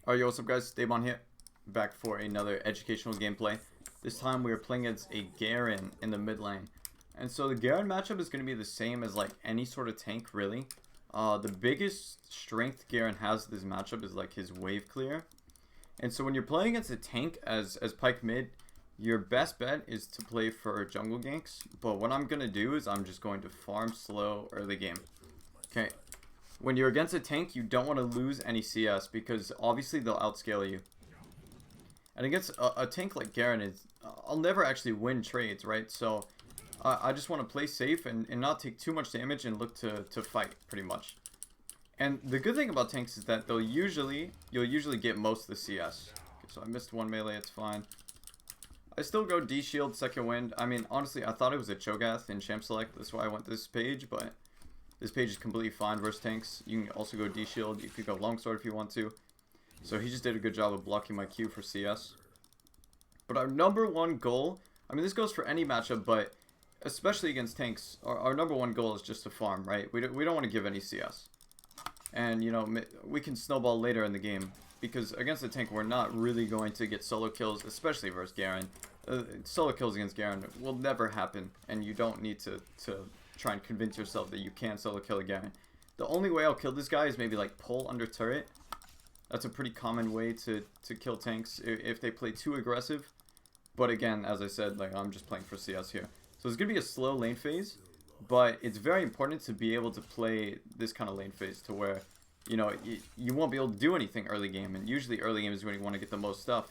Alright, yo, what's up guys? Davemon here, back for another educational gameplay. This time we are playing against a Garen in the mid lane. And so the Garen matchup is going to be the same as like any sort of tank, really. The biggest strength Garen has this matchup is like his wave clear. And so when you're playing against a tank as Pyke mid, your best bet is to play for jungle ganks. But what I'm going to do is I'm just going to farm slow early game. Okay. When you're against a tank, you don't want to lose any CS because obviously they'll outscale you. And against a tank like Garen, I'll never actually win trades, right? So I just want to play safe and not take too much damage and look to fight, pretty much. And the good thing about tanks is that you'll usually get most of the CS. Okay, so I missed one melee, it's fine. I still go D-Shield, Second Wind. I mean, honestly, I thought it was a Cho'Gath in Champ Select. That's why I went this page, but this page is completely fine versus tanks. You can also go D-Shield. You could go Longsword if you want to. So he just did a good job of blocking my Q for CS. But our number one goal, I mean, this goes for any matchup, but especially against tanks, our number one goal is just to farm, right? We don't want to give any CS. And, you know, we can snowball later in the game. Because against the tank, we're not really going to get solo kills, especially versus Garen. Solo kills against Garen will never happen, and you don't need to try and convince yourself that you can solo kill a Garen. The only way I'll kill this guy is maybe like pull under turret. That's a pretty common way to kill tanks if they play too aggressive. But again, as I said, like I'm just playing for CS here. So it's going to be a slow lane phase, but it's very important to be able to play this kind of lane phase to where, you know, you won't be able to do anything early game, and usually early game is when you want to get the most stuff.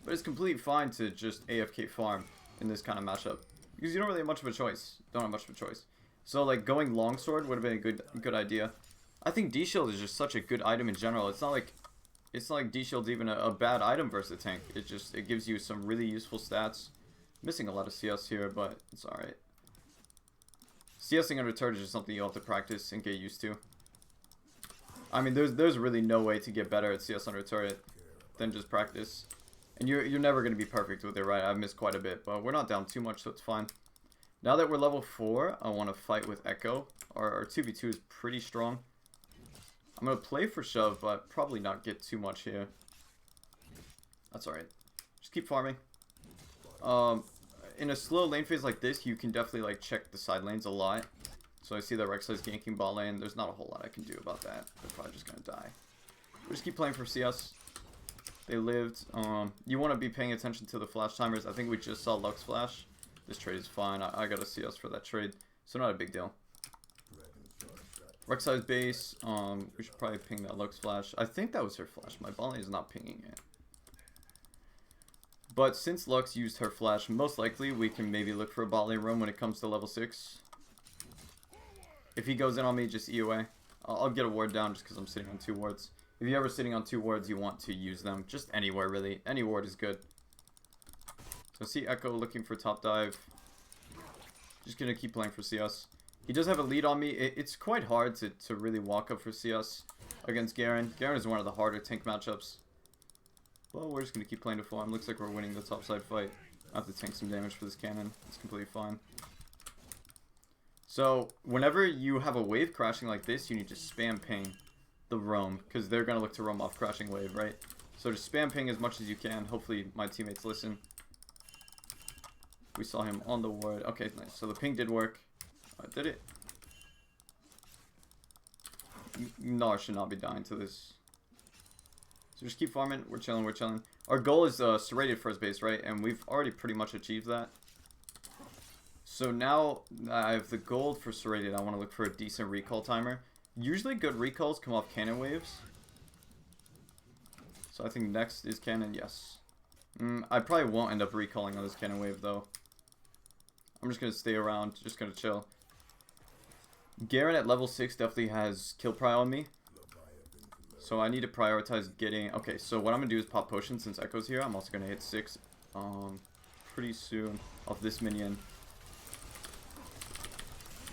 But it's completely fine to just AFK farm in this kind of matchup because you don't really have much of a choice. So like going longsword would have been a good idea. I think D-Shield is just such a good item in general. It's not like D-Shield's even a bad item versus a tank. It gives you some really useful stats. Missing a lot of CS here, but it's alright. CSing under turret is just something you'll have to practice and get used to. I mean, there's really no way to get better at CS under turret than just practice. And you're never going to be perfect with it, right? I've missed quite a bit, but we're not down too much, so it's fine. Now that we're level 4, I want to fight with Echo. Our 2v2 is pretty strong. I'm going to play for shove, but probably not get too much here. That's alright. Just keep farming. In a slow lane phase like this, you can definitely like check the side lanes a lot. So I see that Rek'Sai's ganking bot lane. There's not a whole lot I can do about that. They're probably just going to die. We just keep playing for CS. They lived. You want to be paying attention to the flash timers. I think we just saw Lux flash. This trade is fine. I got a CS for that trade. So not a big deal. Rek'Sai's base. We should probably ping that Lux flash. I think that was her flash. My bot lane is not pinging it. But since Lux used her flash, most likely we can maybe look for a bot lane roam when it comes to level 6. If he goes in on me, just E away. I'll get a ward down just because I'm sitting on 2 wards. If you're ever sitting on 2 wards, you want to use them. Just anywhere, really. Any ward is good. So see Echo looking for top dive. Just going to keep playing for CS. He does have a lead on me. It's quite hard to really walk up for CS against Garen. Garen is one of the harder tank matchups. Well, we're just going to keep playing to farm. Looks like we're winning the top side fight. I have to tank some damage for this cannon. It's completely fine. So, whenever you have a wave crashing like this, you need to spam ping the roam, because they're going to look to roam off crashing wave, right? So just spam ping as much as you can. Hopefully my teammates listen. We saw him on the ward. Okay, nice. So the ping did work. Did it? Gnar should not be dying to this. So just keep farming. We're chilling, we're chilling. Our goal is serrated first base, right? And we've already pretty much achieved that. So now I have the gold for serrated. I want to look for a decent recall timer. Usually good recalls come off cannon waves. So I think next is cannon, yes. I probably won't end up recalling on this cannon wave though. I'm just going to stay around, just going to chill. Garen at level 6 definitely has kill prio on me. So I need to prioritize getting... Okay, so what I'm going to do is pop potion since Echo's here. I'm also going to hit 6 pretty soon off this minion.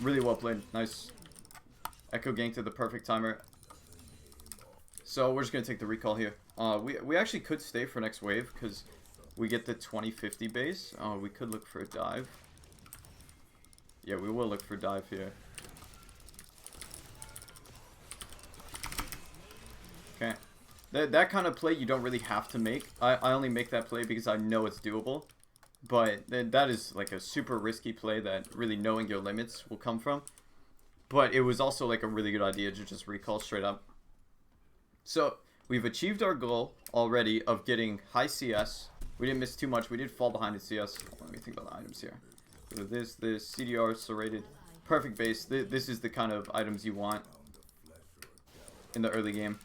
Really well played. Nice. Echo ganked at the perfect timer. So we're just going to take the recall here. We actually could stay for next wave because we get the 2050 base. We could look for a dive. Yeah, we will look for dive here. Okay. That kind of play you don't really have to make. I only make that play because I know it's doable. But that is like a super risky play that really knowing your limits will come from. But it was also like a really good idea to just recall straight up. So we've achieved our goal already of getting high CS. We didn't miss too much. We did fall behind in CS. Let me think about the items here. So this CDR serrated. Perfect base. This is the kind of items you want in the early game.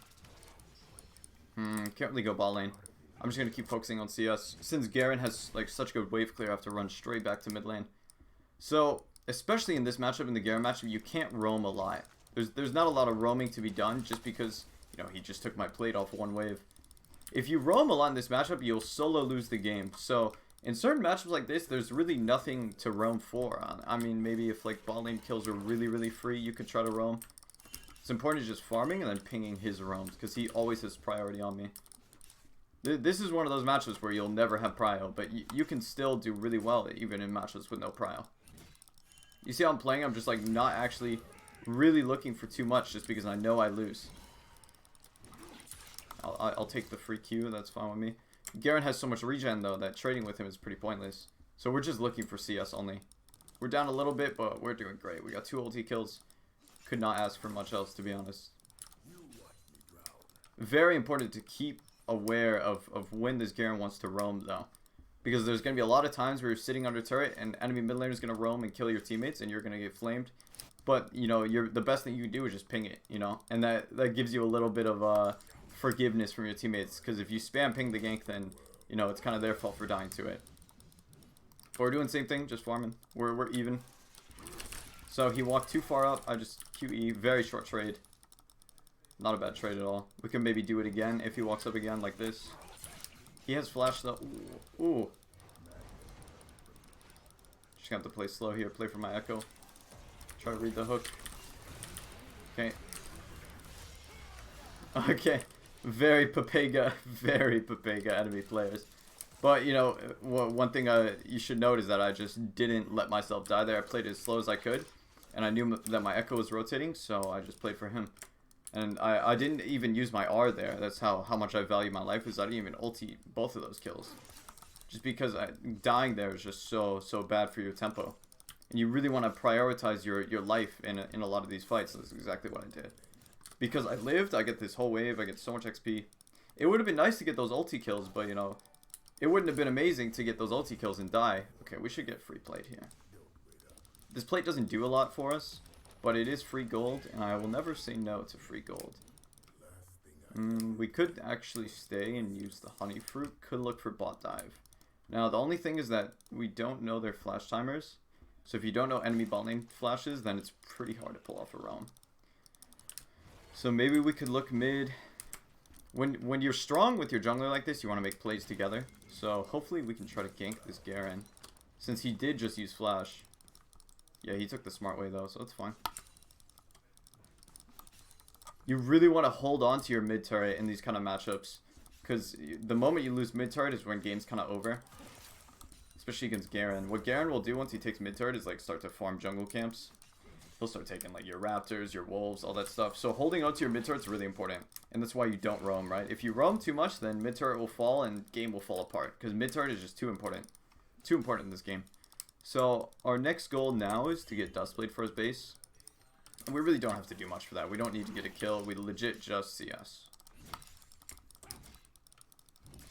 Can't really go bot lane. I'm just going to keep focusing on CS. Since Garen has like such good wave clear, I have to run straight back to mid lane. So, especially in this matchup, in the Garen matchup, you can't roam a lot. There's not a lot of roaming to be done just because, you know, he just took my plate off one wave. If you roam a lot in this matchup, you'll solo lose the game. So, in certain matchups like this, there's really nothing to roam for. I mean, maybe if like bot lane kills are really, really free, you could try to roam. It's important just farming and then pinging his roams because he always has priority on me. This is one of those matchups where you'll never have prio, but you can still do really well even in matchups with no prio. You see how I'm playing? I'm just like not actually really looking for too much just because I know I lose. I'll take the free Q, that's fine with me. Garen has so much regen though that trading with him is pretty pointless. So we're just looking for CS only. We're down a little bit, but we're doing great. We got 2 ulti kills. Could not ask for much else, to be honest. Very important to keep aware of when this Garen wants to roam, though. Because there's going to be a lot of times where you're sitting under turret and enemy mid laner is going to roam and kill your teammates and you're going to get flamed. But, you know, the best thing you can do is just ping it, you know. And that gives you a little bit of forgiveness from your teammates. Because if you spam ping the gank, then, you know, it's kind of their fault for dying to it. But we're doing the same thing, just farming. We're even. So he walked too far up. I just QE. Very short trade. Not a bad trade at all. We can maybe do it again if he walks up again like this. He has flash though. Ooh. Just gonna have to play slow here. Play for my echo. Try to read the hook. Okay. Okay. Very Papega enemy players. But, you know, one thing you should note is that I just didn't let myself die there. I played as slow as I could. And I knew that my echo was rotating, so I just played for him. And I didn't even use my R there. That's how much I value my life, is I didn't even ulti both of those kills. Just because dying there is just so bad for your tempo. And you really want to prioritize your life in a lot of these fights. That's exactly what I did. Because I lived, I get this whole wave, I get so much XP. It would have been nice to get those ulti kills, but, you know, it wouldn't have been amazing to get those ulti kills and die. Okay, we should get free plate here. This plate doesn't do a lot for us, but it is free gold, and I will never say no to free gold. We could actually stay and use the honey fruit. Could look for bot dive. Now, the only thing is that we don't know their flash timers. So if you don't know enemy bot lane flashes, then it's pretty hard to pull off a roam. So maybe we could look mid. When you're strong with your jungler like this, you want to make plays together. So hopefully we can try to gank this Garen. Since he did just use flash. Yeah, he took the smart way though, so it's fine. You really want to hold on to your mid turret in these kind of matchups. Because the moment you lose mid turret is when game's kind of over. Especially against Garen. What Garen will do once he takes mid turret is like start to farm jungle camps. He'll start taking like your raptors, your wolves, all that stuff. So holding on to your mid turret is really important. And that's why you don't roam, right? If you roam too much, then mid turret will fall and game will fall apart. Because mid turret is just too important. Too important in this game. So our next goal now is to get Dustblade for his base. And we really don't have to do much for that. We don't need to get a kill. We legit just CS.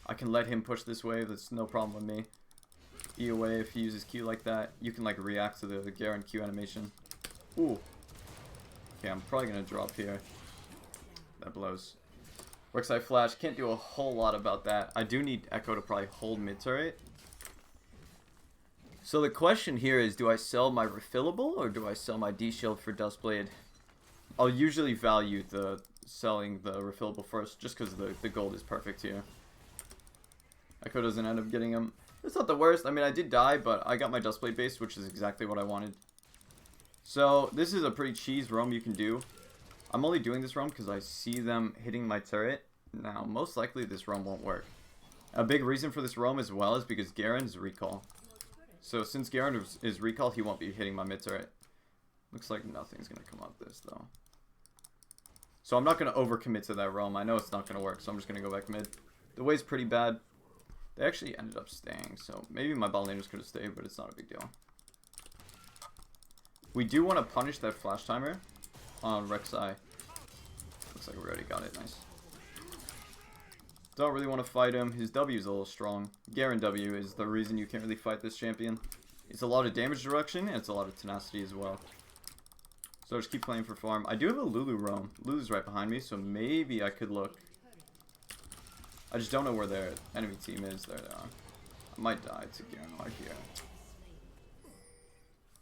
I can let him push this wave. That's no problem with me. E away if he uses Q like that. You can like react to the Garen Q animation. Ooh. Okay, I'm probably going to drop here. That blows. Workside flash. Can't do a whole lot about that. I do need Echo to probably hold mid turret. So the question here is, do I sell my refillable or do I sell my D-shield for Dustblade? I'll usually value the selling the refillable first just because the gold is perfect here. Echo doesn't end up getting him. It's not the worst. I mean, I did die, but I got my Dustblade base, which is exactly what I wanted. So this is a pretty cheese roam you can do. I'm only doing this roam because I see them hitting my turret. Now, most likely this roam won't work. A big reason for this roam as well is because Garen's recall. So since Garen is recall, he won't be hitting my mid turret. Looks like nothing's going to come out of this, though. So I'm not going to overcommit to that realm. I know it's not going to work, so I'm just going to go back mid. The wave's pretty bad. They actually ended up staying, so maybe my bot laners could have stayed, but it's not a big deal. We do want to punish that flash timer on Rek'Sai. Looks like we already got it. Nice. Don't really want to fight him. His W is a little strong. Garen W is the reason you can't really fight this champion. It's a lot of damage reduction, and it's a lot of tenacity as well. So just keep playing for farm. I do have a Lulu roam. Lulu's right behind me, so maybe I could look. I just don't know where their enemy team is. There they are. I might die to Garen right here.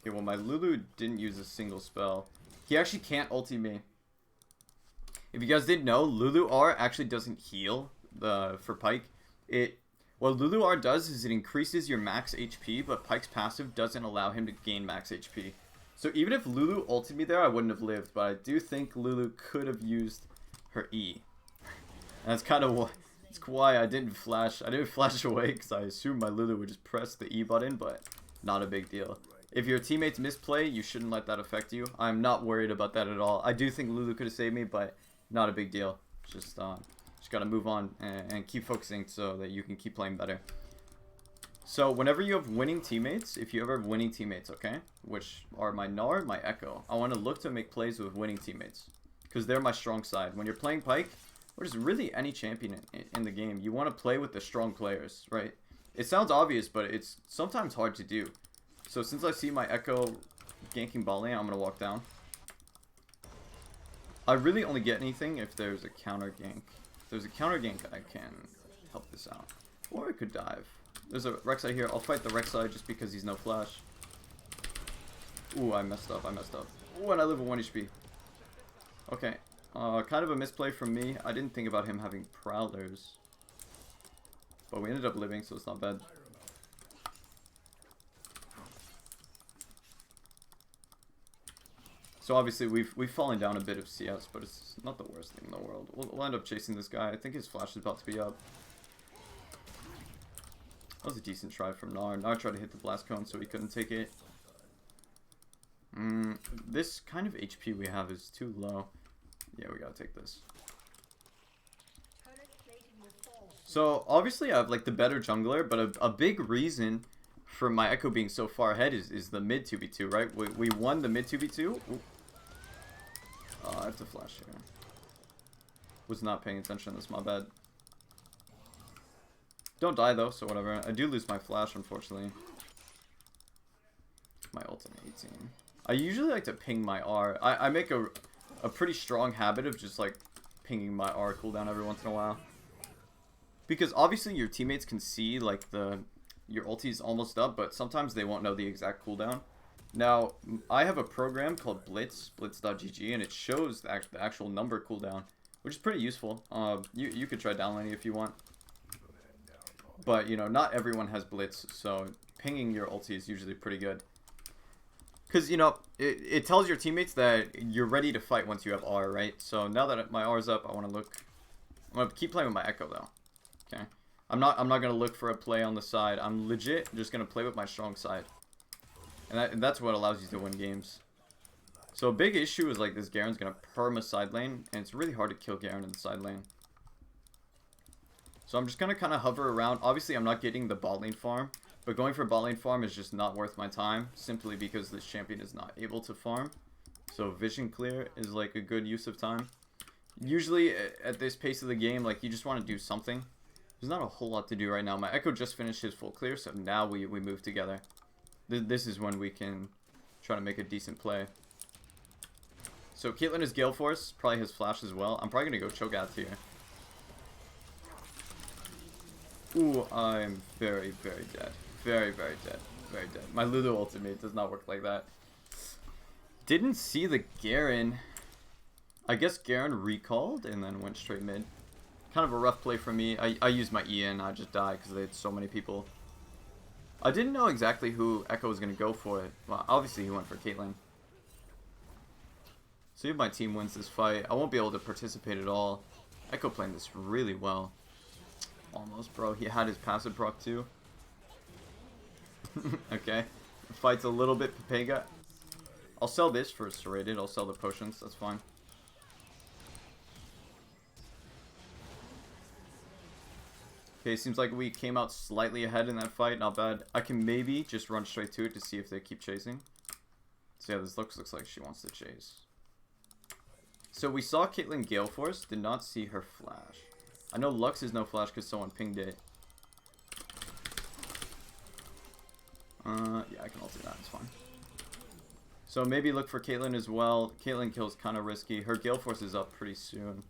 Okay, well my Lulu didn't use a single spell. He actually can't ulti me. If you guys didn't know, Lulu R actually doesn't heal for Pyke. What Lulu R does is it increases your max HP, but Pyke's passive doesn't allow him to gain max HP. So even if Lulu ulted me there, I wouldn't have lived, but I do think Lulu could have used her E. And that's kind of why I didn't flash. I didn't flash away because I assumed my Lulu would just press the E button, but not a big deal. If your teammates misplay, you shouldn't let that affect you. I'm not worried about that at all. I do think Lulu could have saved me, but not a big deal. Just gotta move on and keep focusing so that you can keep playing better. So whenever you have winning teammates, if you ever have winning teammates, okay, which are my Gnar, my Echo, I want to look to make plays with winning teammates because they're my strong side. When you're playing Pyke, or just really any champion in the game, you want to play with the strong players, right? It sounds obvious, but it's sometimes hard to do. So since I see my Echo ganking bot lane, I'm going to walk down. I really only get anything if there's a counter gank. If there's a counter gank, I can help this out. Or I could dive. There's a Rek'Sai here. I'll fight the Rek'Sai just because he's no flash. Ooh, I messed up. Ooh, and I live with 1 HP. Okay. Kind of a misplay from me. I didn't think about him having prowlers. But we ended up living, so it's not bad. So obviously we've fallen down a bit of CS, but it's not the worst thing in the world. We'll end up chasing this guy. I think his flash is about to be up. That was a decent try from Gnar. Gnar tried to hit the blast cone, so he couldn't take it. This kind of HP we have is too low. Yeah, we gotta take this. So obviously I have like the better jungler, but a big reason for my Echo being so far ahead is the mid 2v2, right? We won the mid 2v2. I have to flash here. Was not paying attention, that's my bad. Don't die though, so whatever. I do lose my flash, unfortunately. My ult in 18. I usually like to ping my R. I make a pretty strong habit of just like pinging my R cooldown every once in a while. Because obviously your teammates can see like your ulti's almost up, but sometimes they won't know the exact cooldown. Now, I have a program called blitz.gg, and it shows the actual number cooldown, which is pretty useful. You could try downloading it if you want. But, you know, not everyone has blitz, so pinging your ulti is usually pretty good. Because, you know, it tells your teammates that you're ready to fight once you have R, right? So now that my R is up, I want to look. I'm going to keep playing with my Echo, though. Okay? I'm not going to look for a play on the side. I'm legit just going to play with my strong side. And that's what allows you to win games. So a big issue is, like, this Garen's going to perma side lane, and it's really hard to kill Garen in the side lane. So I'm just going to kind of hover around. Obviously, I'm not getting the bot lane farm. But going for bot lane farm is just not worth my time. Simply because this champion is not able to farm. So vision clear is like a good use of time. Usually at this pace of the game, like you just want to do something. There's not a whole lot to do right now. My Echo just finished his full clear. So now we move together. This is when we can try to make a decent play. So Caitlyn is Gale Force. Probably has flash as well. I'm probably going to go Cho'Gath here. Ooh, I'm very, very dead. Very, very dead. Very dead. My Lulu ultimate does not work like that. Didn't see the Garen. I guess Garen recalled and then went straight mid. Kind of a rough play for me. I used my E and I just died because they had so many people. I didn't know exactly who Echo was going to go for it. Well, obviously he went for Caitlyn. See if my team wins this fight. I won't be able to participate at all. Echo playing this really well. Almost, bro. He had his passive proc too. Okay. The fight's a little bit Papega. I'll sell this for serrated. I'll sell the potions. That's fine. Okay, seems like we came out slightly ahead in that fight. Not bad. I can maybe just run straight to it to see if they keep chasing. So yeah, this looks like she wants to chase. So we saw Caitlyn Gale Force. Did not see her flash. I know Lux is no flash because someone pinged it. Yeah, I can alter that. It's fine. So maybe look for Caitlyn as well. Caitlyn kill's kind of risky. Her Gale Force is up pretty soon.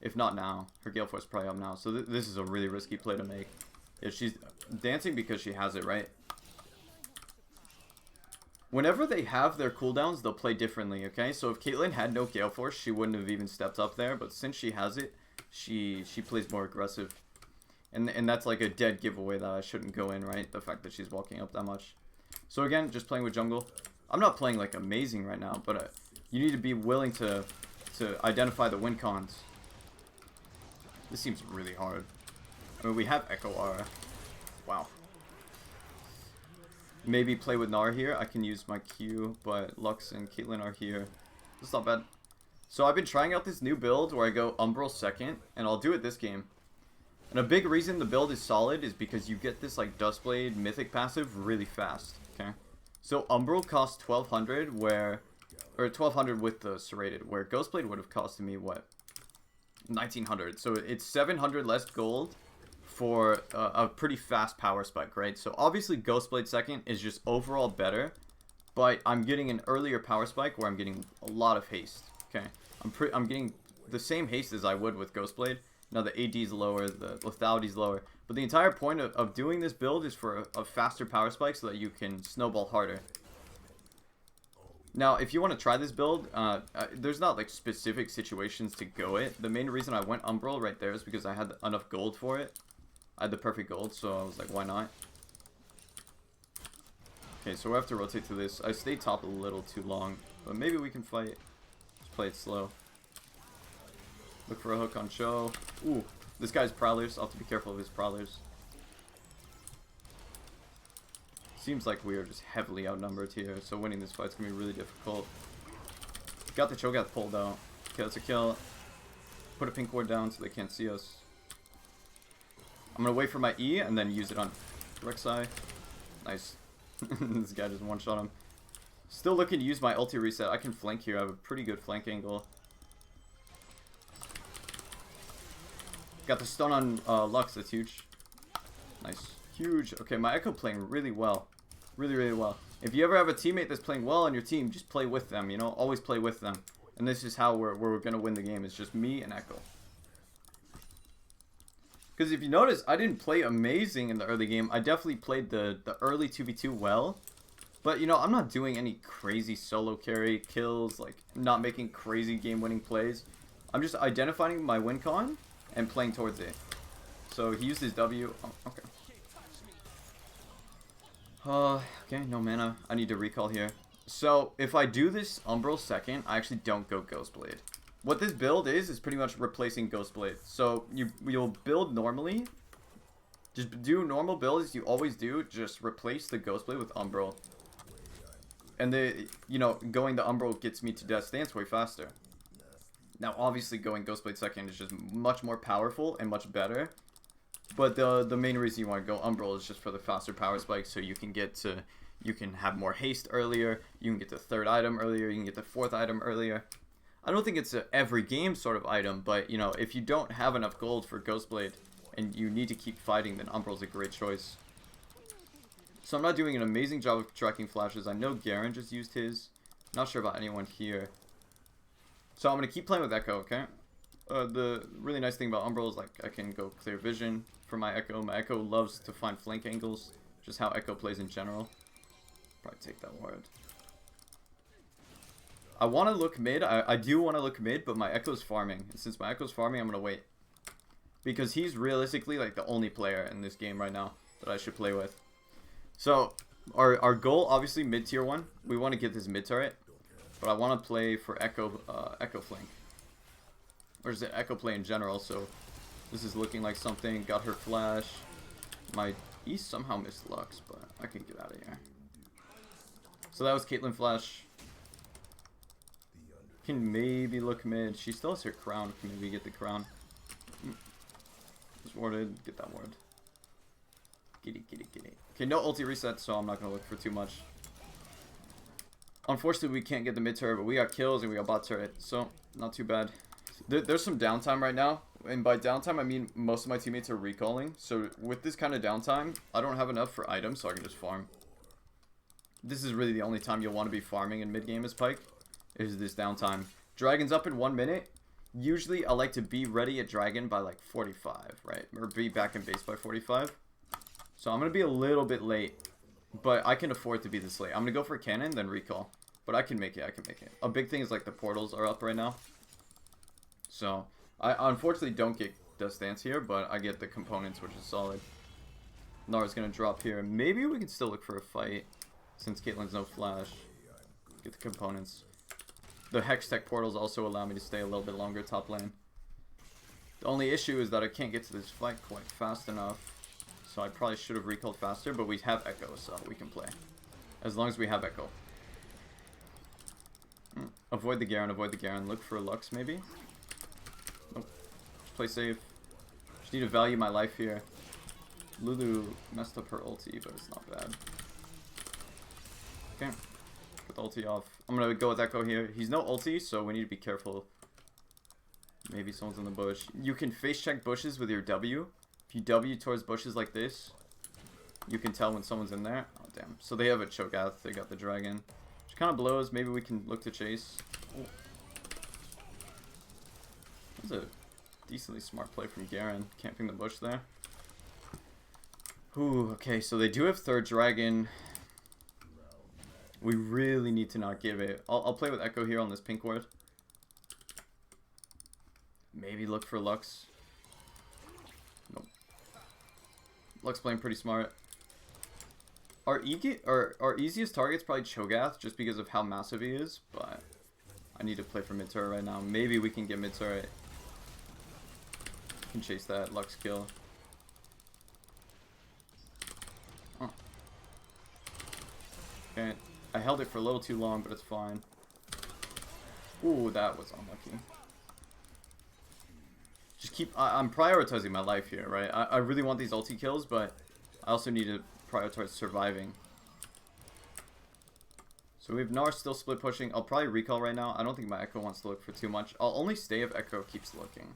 If not now. Her Gale Force is probably up now. So this is a really risky play to make. Yeah, she's dancing because she has it, right? Whenever they have their cooldowns, they'll play differently, okay? So if Caitlyn had no Gale Force, she wouldn't have even stepped up there. But since she has it, she plays more aggressive. And that's like a dead giveaway that I shouldn't go in, right? The fact that she's walking up that much. So again, just playing with jungle. I'm not playing like amazing right now, but you need to be willing to identify the win cons. This seems really hard. I mean, we have Echo Aura. Wow. Maybe play with Gnar here. I can use my Q, but Lux and Caitlyn are here. That's not bad. So I've been trying out this new build where I go Umbral second, and I'll do it this game. And a big reason the build is solid is because you get this like Dustblade Mythic passive really fast. Okay. So Umbral costs 1200 or 1200 with the serrated, where Ghostblade would have costed me what? 1900. So it's 700 less gold for a pretty fast power spike, right? So obviously Ghostblade second is just overall better, but I'm getting an earlier power spike where I'm getting a lot of haste. Okay. I'm getting the same haste as I would with Ghostblade. Now the AD is lower, the lethality is lower. But the entire point of doing this build is for a faster power spike so that you can snowball harder. Now, if you want to try this build, there's not like specific situations to go it. The main reason I went Umbral right there is because I had enough gold for it. I had the perfect gold, so I was like, why not? Okay, so we have to rotate to this. I stayed top a little too long, but maybe we can fight. Just play it slow. Look for a hook on Cho. Ooh, this guy's Prowlers. I'll have to be careful of his Prowlers. Seems like we are just heavily outnumbered here, so winning this fight's gonna be really difficult. Got the Cho'Gath pulled out. Okay, that's a kill. Put a pink ward down so they can't see us. I'm gonna wait for my E and then use it on Rek'Sai. Nice. This guy just one-shot him. Still looking to use my ulti reset. I can flank here. I have a pretty good flank angle. Got the stun on Lux. That's huge. Nice. Huge. Okay, my Echo playing really well. Really, really well. If you ever have a teammate that's playing well on your team, just play with them, you know? Always play with them. And this is how we're going to win the game. It's just me and Echo. Because if you notice, I didn't play amazing in the early game. I definitely played the early 2v2 well. But, you know, I'm not doing any crazy solo carry kills. Like, not making crazy game-winning plays. I'm just identifying my win con and playing towards it. So he used his W. Oh, okay. Okay, no mana. I need to recall here. So, if I do this Umbral second, I actually don't go Ghostblade. What this build is pretty much replacing Ghostblade. So, you'll build normally. Just do normal builds you always do. Just replace the Ghostblade with Umbral. And going the Umbral gets me to Death's Dance way faster. Now, obviously, going Ghostblade second is just much more powerful and much better. But the main reason you want to go Umbral is just for the faster power spike, so you can have more haste earlier, you can get the third item earlier, you can get the fourth item earlier. I don't think it's a every game sort of item, but you know, if you don't have enough gold for Ghostblade and you need to keep fighting, then Umbral's a great choice. So I'm not doing an amazing job of tracking flashes. I know Garen just used his. Not sure about anyone here. So I'm going to keep playing with Echo, okay? The really nice thing about Umbral is like I can go clear vision for my Echo. My Echo loves to find flank angles, just how Echo plays in general. Probably take that ward. I want to look mid. I do want to look mid, but my Echo's farming. And since my Echo's farming, I'm going to wait. Because he's realistically like the only player in this game right now that I should play with. So, our goal, obviously, mid tier 1. We want to get this mid turret. But I want to play for Echo flank. Or is it Echo play in general, so this is looking like something. Got her flash. My E somehow missed Lux, but I can get out of here. So that was Caitlyn flash. Can maybe look mid. She still has her crown. Can maybe get the crown. Just warded. Get that ward. Get it, get it, get it. Okay, no ulti reset, so I'm not going to look for too much. Unfortunately, we can't get the mid turret, but we got kills and we got bot turret, so not too bad. There's some downtime right now, and by downtime, I mean most of my teammates are recalling. So with this kind of downtime, I don't have enough for items, so I can just farm. This is really the only time you'll want to be farming in mid-game as Pyke, is this downtime. Dragon's up in 1 minute. Usually, I like to be ready at Dragon by like 45, right? Or be back in base by 45. So I'm going to be a little bit late, but I can afford to be this late. I'm going to go for cannon, then recall. But I can make it, I can make it. A big thing is like the portals are up right now. So, I unfortunately don't get Dust Dance here, but I get the components, which is solid. Nara's going to drop here. Maybe we can still look for a fight, since Caitlyn's no flash. Get the components. The Hex Tech portals also allow me to stay a little bit longer top lane. The only issue is that I can't get to this fight quite fast enough. So I probably should have recalled faster, but we have Echo, so we can play. As long as we have Echo. Avoid the Garen, avoid the Garen. Look for Lux, maybe? Nope. Just play safe. Just need to value my life here. Lulu messed up her ulti, but it's not bad. Okay. Put the ulti off. I'm gonna go with Echo here. He's no ulti, so we need to be careful. Maybe someone's in the bush. You can face check bushes with your W. If you W towards bushes like this, you can tell when someone's in there. Oh, damn. So they have a Cho'Gath. They got the dragon. Which kind of blows. Maybe we can look to chase. Oh. That was a decently smart play from Garen. Camping the bush there. Ooh, okay. So they do have third dragon. We really need to not give it. I'll play with Echo here on this pink ward. Maybe look for Lux. Nope. Lux playing pretty smart. Our easiest target's probably Cho'Gath, just because of how massive he is, but I need to play for mid turret right now. Maybe we can get mid turret. Can chase that Lux kill. Oh. Okay. I held it for a little too long, but it's fine. Ooh, that was unlucky. Just keep... I'm prioritizing my life here, right? I really want these ulti kills, but I also need to prioritize surviving. So we have Nar still split pushing. I'll probably recall right now. I don't think my Echo wants to look for too much. I'll only stay if Echo keeps looking.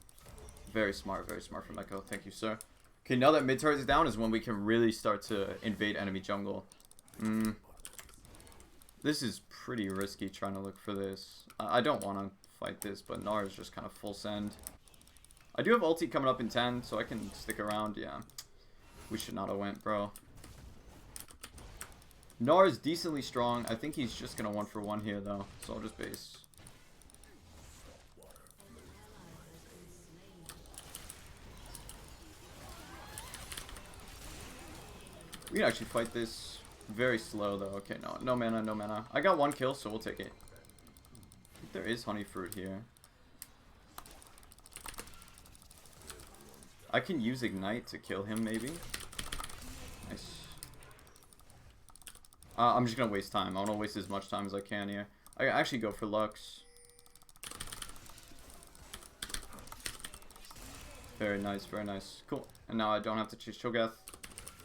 Very smart from Echo. Thank you, sir. Okay, now that mid turret is down is when we can really start to invade enemy jungle. This is pretty risky trying to look for this. I don't want to fight this, but Nar is just kind of full send. I do have ulti coming up in 10, so I can stick around. Yeah. We should not have went, bro. Nar is decently strong. I think he's just going to 1-for-1 here, though. So I'll just base. We can actually fight this very slow, though. Okay, no mana, no mana. I got 1 kill, so we'll take it. I think there is honey fruit here. I can use Ignite to kill him, maybe. Nice. I'm just gonna waste time. I want to waste as much time as I can here. I actually go for Lux. Very nice, very nice. Cool. And now I don't have to chase Cho'Gath.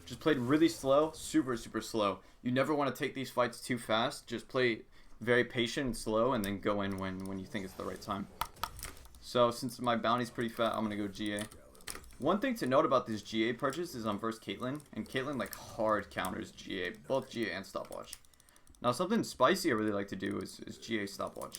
Just played really slow. Super slow. You never want to take these fights too fast. Just play very patient and slow, and then go in when you think it's the right time. So, since my bounty's pretty fat, I'm gonna go GA. One thing to note about this GA purchase is I'm versus Caitlyn, and Caitlyn like hard counters GA, both GA and stopwatch. Now something spicy I really like to do is GA stopwatch.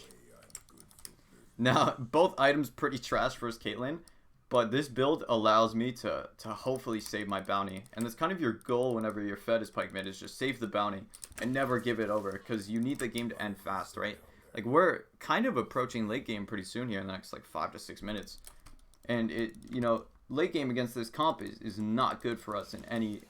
Now both items pretty trash versus Caitlyn, but this build allows me to hopefully save my bounty, and that's kind of your goal whenever you're fed as Pyke mid, is just save the bounty and never give it over, because you need the game to end fast, right? Like we're kind of approaching late game pretty soon here in the next like 5 to 6 minutes, and it, you know, late game against this comp is not good for us in any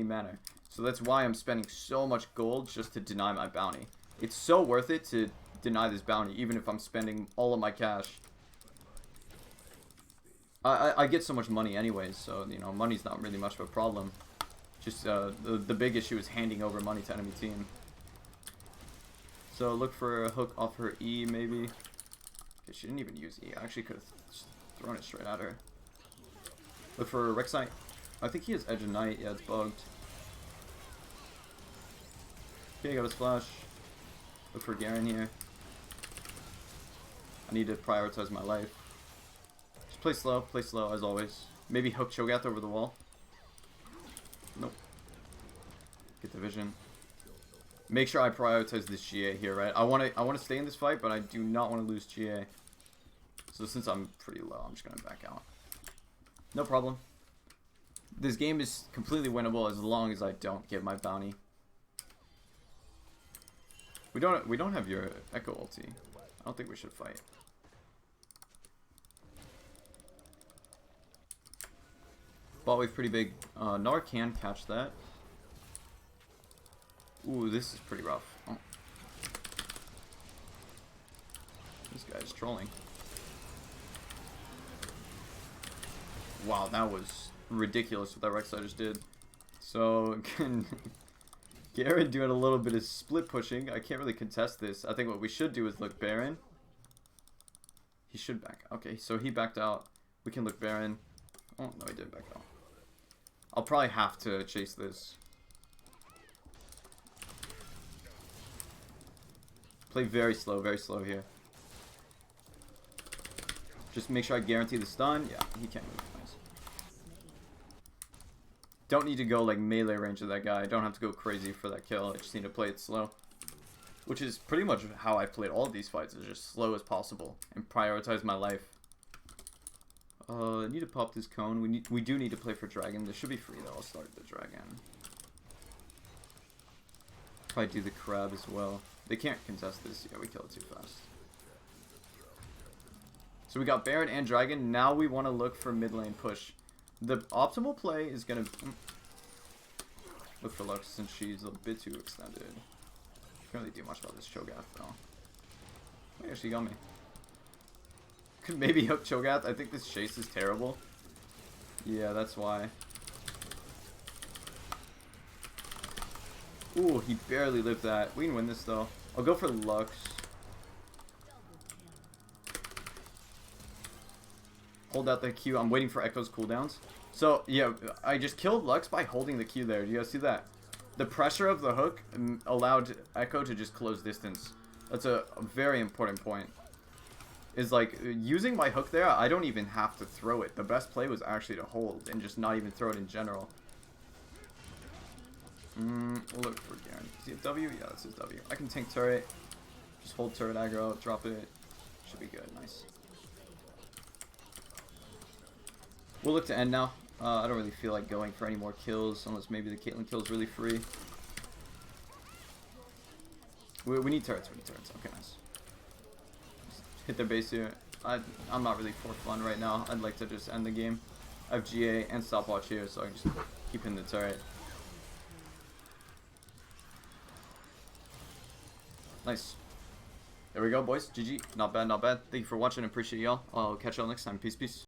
manner. So that's why I'm spending so much gold just to deny my bounty. It's so worth it to deny this bounty, even if I'm spending all of my cash. I get so much money anyways, so you know, money's not really much of a problem. Just the big issue is handing over money to enemy team. So look for a hook off her E maybe. Okay, she didn't even use E. I actually could have thrown it straight at her. Look for Rek'Sai. I think he has Edge of Night. Yeah, it's bugged. Okay, got his flash. Look for Garen here. I need to prioritize my life. Just play slow as always. Maybe hook Cho'Gath over the wall. Nope. Get the vision. Make sure I prioritize this GA here, right? I want to stay in this fight, but I do not want to lose GA. So since I'm pretty low, I'm just gonna back out. No problem. This game is completely winnable as long as I don't get my bounty. We don't have your Echo ulti. I don't think we should fight. Bot wave pretty big. Gnar can catch that. Ooh, this is pretty rough. Oh. This guy's trolling. Wow, that was ridiculous what that Rek'Sai just did. So, Garen doing a little bit of split pushing. I can't really contest this. I think what we should do is look Baron. He should back. Okay, so he backed out. We can look Baron. Oh, no, he didn't back out. I'll probably have to chase this. Play very slow here. Just make sure I guarantee the stun. Yeah, he can't move. Nice. Don't need to go like melee range of that guy. I don't have to go crazy for that kill. I just need to play it slow. Which is pretty much how I played all of these fights. Is just slow as possible and prioritize my life. I need to pop this cone. We do need to play for dragon. This should be free though. I'll start the dragon. Probably do the crab as well. They can't contest this. Yeah, we kill it too fast. So we got Baron and dragon. Now we want to look for mid lane push. The optimal play is gonna look for Lux since she's a bit too extended. Can't really do much about this Cho'Gath though. Oh yeah, she got me. Could maybe hook Cho'Gath. I think this chase is terrible. Yeah, that's why. Ooh, he barely lived that. We can win this though. I'll go for Lux. Hold out the Q. I'm waiting for Echo's cooldowns. So, yeah, I just killed Lux by holding the Q there. Do you guys see that? The pressure of the hook allowed Echo to just close distance. That's a very important point. Is like, using my hook there, I don't even have to throw it. The best play was actually to hold and just not even throw it in general. We'll look for Garen. Is he a W? Yeah, that's his W. I can tank turret. Just hold turret aggro, drop it. Should be good. Nice. We'll look to end now. I don't really feel like going for any more kills unless maybe the Caitlyn kill is really free. We need turrets. We need turrets. Okay, nice. Just hit their base here. I'm not really for fun right now. I'd like to just end the game. I have GA and stopwatch here, so I can just keep in the turret. Nice. There we go, boys. GG. Not bad, not bad. Thank you for watching. Appreciate y'all. I'll catch y'all next time. Peace, peace.